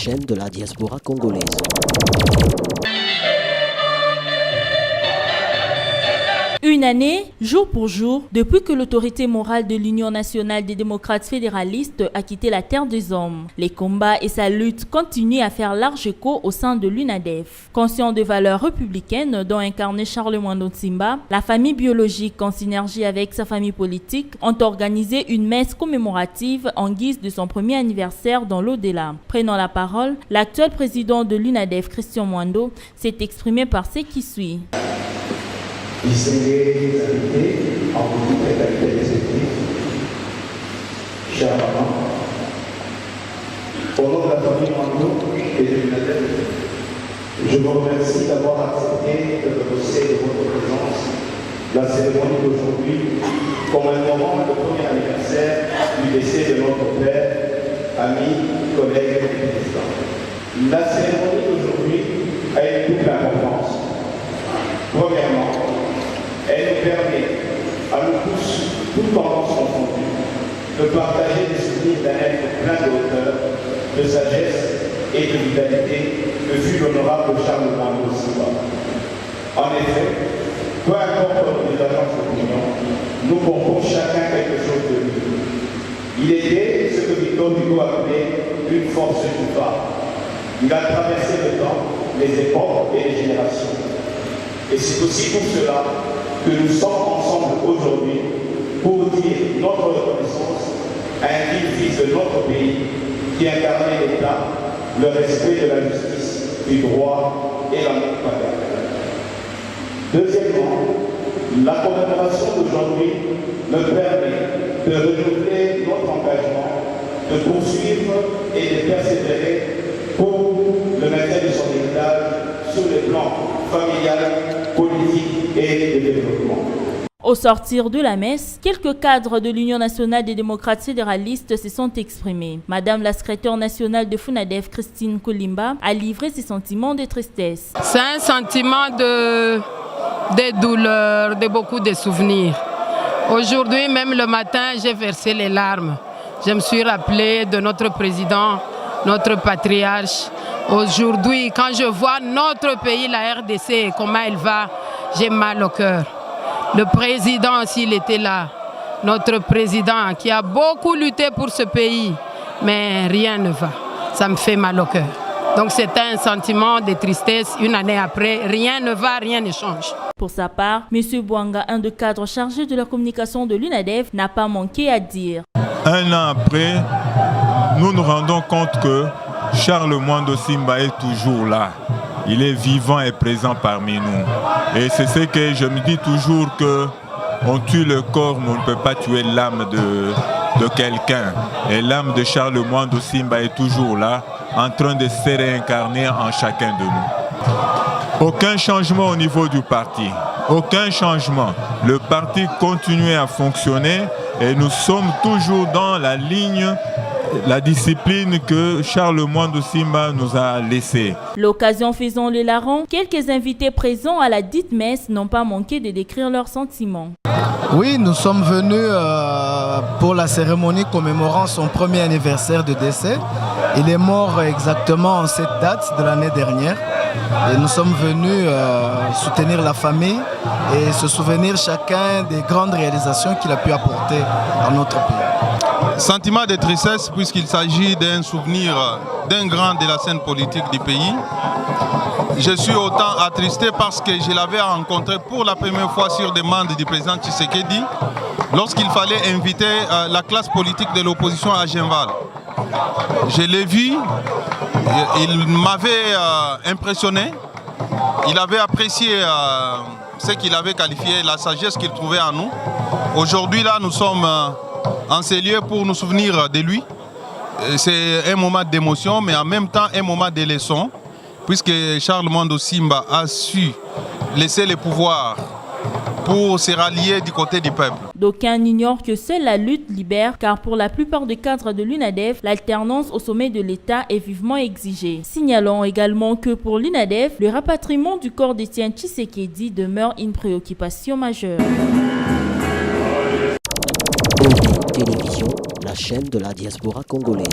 chaîne de la diaspora congolaise. Une année, jour pour jour, depuis que l'autorité morale de l'Union nationale des démocrates fédéralistes a quitté la terre des hommes. Les combats et sa lutte continuent à faire large écho au sein de l'UNADEF. Conscient des valeurs républicaines dont incarnait Charles Mwando Nsimba, la famille biologique, en synergie avec sa famille politique, ont organisé une messe commémorative en guise de son premier anniversaire dans l'au-delà. Prenant la parole, l'actuel président de l'UNADEF, Christian Mwando, s'est exprimé par ce qui suit. Distingués invités, en toute la qualité des effectifs, chers parents, au nom de la famille Mwando et de l'UNADEF, je vous remercie d'avoir accepté de repousser de votre présence la cérémonie d'aujourd'hui commémorant le premier anniversaire du décès de notre père, ami, collègue et président. La cérémonie d'aujourd'hui a une double importance. Premièrement, elle nous permet à nous tous, toutes tendances confondues, de partager des souvenirs d'un être plein de hauteur, de sagesse et de vitalité que fut l'honorable Charles Mwando Nsimba. En effet, peu importe nos divergences d'opinion, nous portons chacun quelque chose de lui. Il était ce que Victor Hugo appelait une force du phare. Il a traversé le temps, les époques et les générations. Et c'est aussi pour cela que nous sommes ensemble aujourd'hui pour dire notre reconnaissance à un digne fils de notre pays qui incarnait l'État, le respect de la justice, du droit et l'amour paternel. Deuxièmement, la commémoration d'aujourd'hui me permet de renouveler notre engagement, de poursuivre et de persévérer pour le maintien de son héritage sur les plans familial, politique et de développement. Au sortir de la messe, quelques cadres de l'Union nationale des démocrates fédéralistes se sont exprimés. Madame la secrétaire nationale de FUNADEF, Christine Koulimba, a livré ses sentiments de tristesse. C'est un sentiment de douleur, de beaucoup de souvenirs. Aujourd'hui, même le matin, j'ai versé les larmes. Je me suis rappelé de notre président, notre patriarche. Aujourd'hui, quand je vois notre pays, la RDC, comment elle va, j'ai mal au cœur. Le président aussi, il était là. Notre président qui a beaucoup lutté pour ce pays, mais rien ne va. Ça me fait mal au cœur. Donc c'est un sentiment de tristesse. Une année après, rien ne va, rien ne change. Pour sa part, M. Bouanga, un des cadres chargés de la communication de l'UNADEF, n'a pas manqué à dire. Un an après, nous nous rendons compte que Charles Mwando Nsimba est toujours là. Il est vivant et présent parmi nous. Et c'est ce que je me dis toujours, que on tue le corps, mais on ne peut pas tuer l'âme de quelqu'un. Et l'âme de Charles Mwando Nsimba est toujours là, en train de se réincarner en chacun de nous. Aucun changement au niveau du parti. Aucun changement. Le parti continue à fonctionner et nous sommes toujours dans la ligne, la discipline que Charles Mwando Nsimba nous a laissée. L'occasion faisant le larron, quelques invités présents à la dite messe n'ont pas manqué de décrire leurs sentiments. Oui, nous sommes venus pour la cérémonie commémorant son premier anniversaire de décès. Il est mort exactement en cette date de l'année dernière. Et nous sommes venus soutenir la famille et se souvenir chacun des grandes réalisations qu'il a pu apporter à notre pays. Sentiment de tristesse puisqu'il s'agit d'un souvenir d'un grand de la scène politique du pays. Je suis autant attristé parce que je l'avais rencontré pour la première fois sur demande du président Tshisekedi lorsqu'il fallait inviter la classe politique de l'opposition à Genval. Je l'ai vu, il m'avait impressionné, il avait apprécié ce qu'il avait qualifié, la sagesse qu'il trouvait en nous. Aujourd'hui, là, nous sommes en ces lieux pour nous souvenir de lui. C'est un moment d'émotion, mais en même temps un moment de leçon, puisque Charles Mwando Nsimba a su laisser le pouvoir pour se rallier du côté du peuple. D'aucuns ignorent que seule la lutte libère, car pour la plupart des cadres de l'UNADEF, l'alternance au sommet de l'État est vivement exigée. Signalons également que pour l'UNADEF, le rapatriement du corps d'Étienne Tshisekedi demeure une préoccupation majeure. Télévision, la chaîne de la diaspora congolaise.